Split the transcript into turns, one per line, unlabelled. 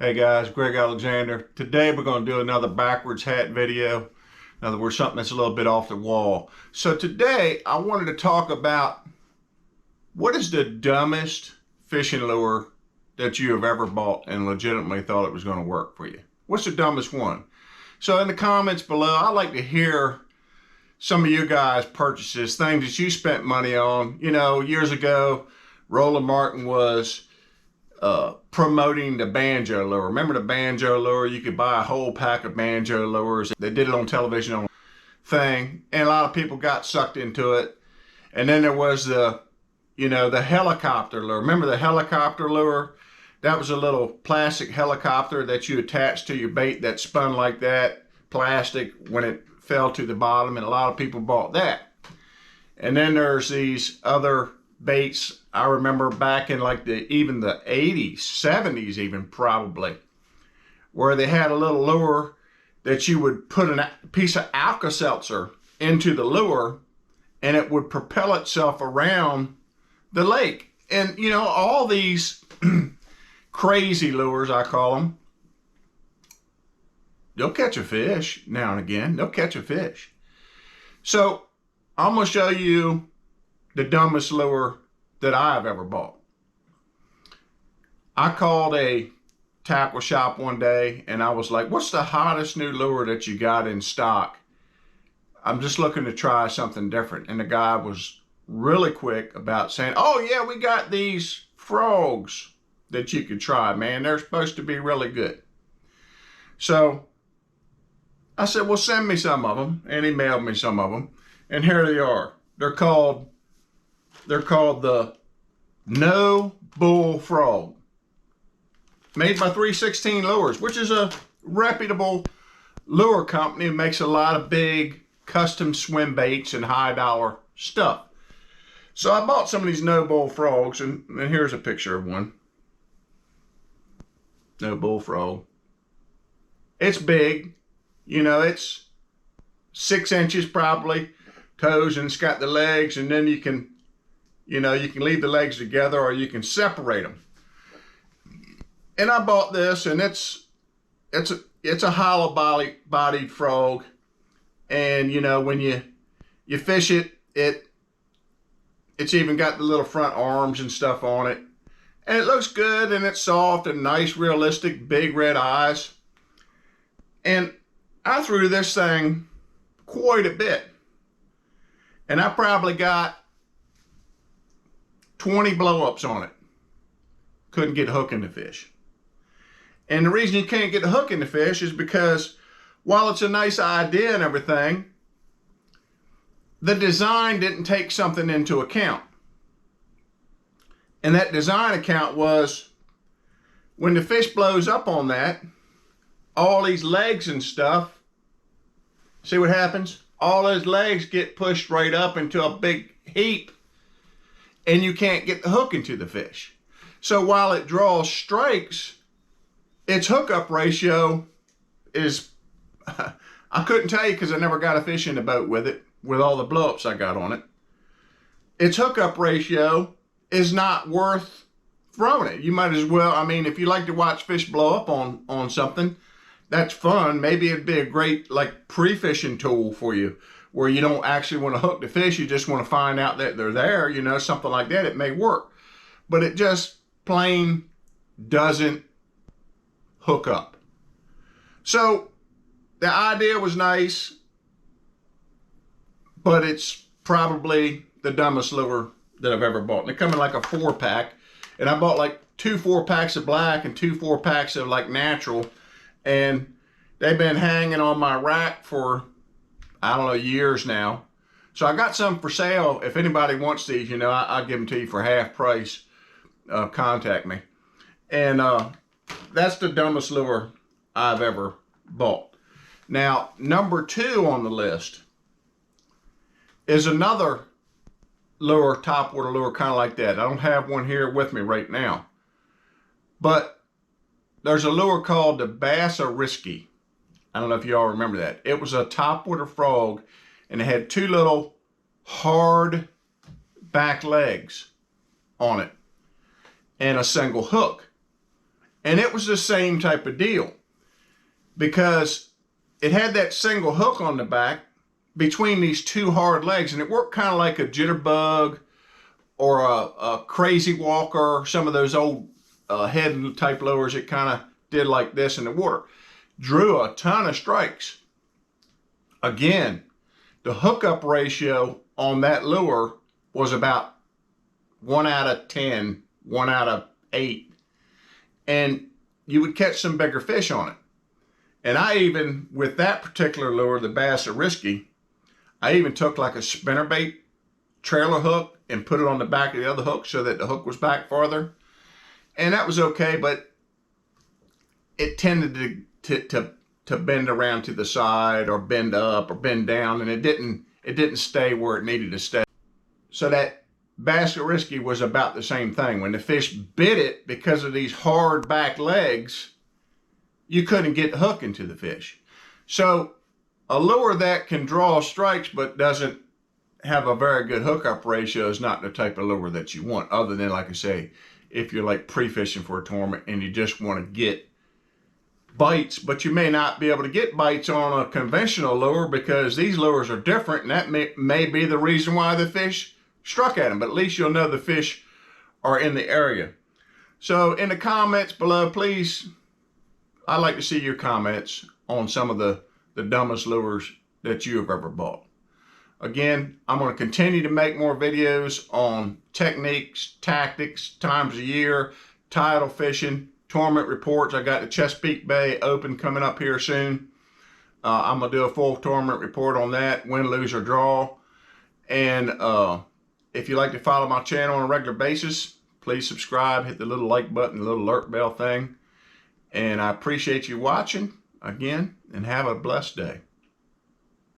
Hey guys, Greg Alexander. Today we're going to do another backwards hat video. In other words, something that's a little bit off the wall. So today I wanted to talk about what is the dumbest fishing lure that you have ever bought and legitimately thought it was going to work for you. What's the dumbest one? So in the comments below, I'd like to hear some of you guys' purchases, things that you spent money on. You know, years ago, Roland Martin was promoting the banjo lure. Remember the banjo lure? You could buy a whole pack of banjo lures. They did it on television on thing, and a lot of people got sucked into it. And then there was the helicopter lure. Remember the helicopter lure? That was a little plastic helicopter that you attached to your bait that spun like that, plastic, when it fell to the bottom, and a lot of people bought that. And then there's these other baits. I remember back in like even the 80s, 70s even probably, where they had a little lure that you would put a piece of Alka-Seltzer into the lure and it would propel itself around the lake. And you know, all these crazy lures, I call them, they'll catch a fish now and again. They'll catch a fish. So I'm going to show you the dumbest lure that I've ever bought. I called a tackle shop one day and I was like, what's the hottest new lure that you got in stock? I'm just looking to try something different. And the guy was really quick about saying, oh yeah, we got these frogs that you could try, man. They're supposed to be really good. So I said, well, send me some of them. And he mailed me some of them. And here they are. They're called the No Bull Frog, made by 316 Lures, which is a reputable lure company that makes a lot of big custom swim baits and high dollar stuff. So I bought some of these No Bull Frogs, and here's a picture of one. No Bull Frog. It's big, you know, it's 6 inches probably, toes, and it's got the legs, and then you can leave the legs together or you can separate them. And I bought this, and it's a hollow bodied frog. And you know, when you fish it, it's even got the little front arms and stuff on it. And it looks good, and it's soft and nice, realistic, big red eyes. And I threw this thing quite a bit. And I probably got 20 blow-ups on it. Couldn't get a hook in the fish. And the reason you can't get a hook in the fish is because while it's a nice idea and everything, the design didn't take something into account. And that design account was, when the fish blows up on that, all these legs and stuff, see what happens? All those legs get pushed right up into a big heap, and you can't get the hook into the fish. So while it draws strikes, its hookup ratio is, I couldn't tell you because I never got a fish in the boat with it, with all the blow-ups I got on it. Its hookup ratio is not worth throwing it. You might as well, I mean, if you like to watch fish blow up on something, that's fun. Maybe it'd be a great like pre-fishing tool for you, where you don't actually want to hook the fish, you just want to find out that they're there, you know, something like that. It may work, but it just plain doesn't hook up. So the idea was nice, but it's probably the dumbest lure that I've ever bought. And they come in like a 4-pack, and I bought like 2 4-packs of black and 2 4-packs of like natural, and they've been hanging on my rack for, I don't know, years now. So I got some for sale. If anybody wants these, you know, I'll give them to you for half price. Contact me. And that's the dumbest lure I've ever bought. Now, number 2 on the list is another lure, topwater lure, kind of like that. I don't have one here with me right now, but there's a lure called the Bass-A-Risky. I don't know if you all remember that. It was a topwater frog, and it had 2 little hard back legs on it and a single hook. And it was the same type of deal because it had that single hook on the back between these two hard legs, and it worked kind of like a jitterbug or a crazy walker, some of those old head type lures. It kind of did like this in the water. Drew a ton of strikes. Again, the hookup ratio on that lure was about 1 out of 10, 1 out of 8. And you would catch some bigger fish on it. And I even, with that particular lure, the Bass Risky, I even took like a spinnerbait trailer hook and put it on the back of the other hook so that the hook was back farther. And that was okay, but it tended to bend around to the side or bend up or bend down, and it didn't stay where it needed to stay. So that Bass Risky was about the same thing. When the fish bit it, because of these hard back legs, you couldn't get the hook into the fish. So a lure that can draw strikes but doesn't have a very good hookup ratio is not the type of lure that you want, other than, like I say, if you're like pre-fishing for a tournament and you just want to get bites, but you may not be able to get bites on a conventional lure because these lures are different, and that may be the reason why the fish struck at them, but at least you'll know the fish are in the area. So in the comments below, please, I'd like to see your comments on some of the dumbest lures that you have ever bought. Again, I'm going to continue to make more videos on techniques, tactics, times of year, tidal fishing, tournament reports. I got the Chesapeake Bay Open coming up here soon. I'm going to do a full tournament report on that, win, lose, or draw. And if you like to follow my channel on a regular basis, please subscribe, hit the little like button, the little alert bell thing. And I appreciate you watching again, and have a blessed day.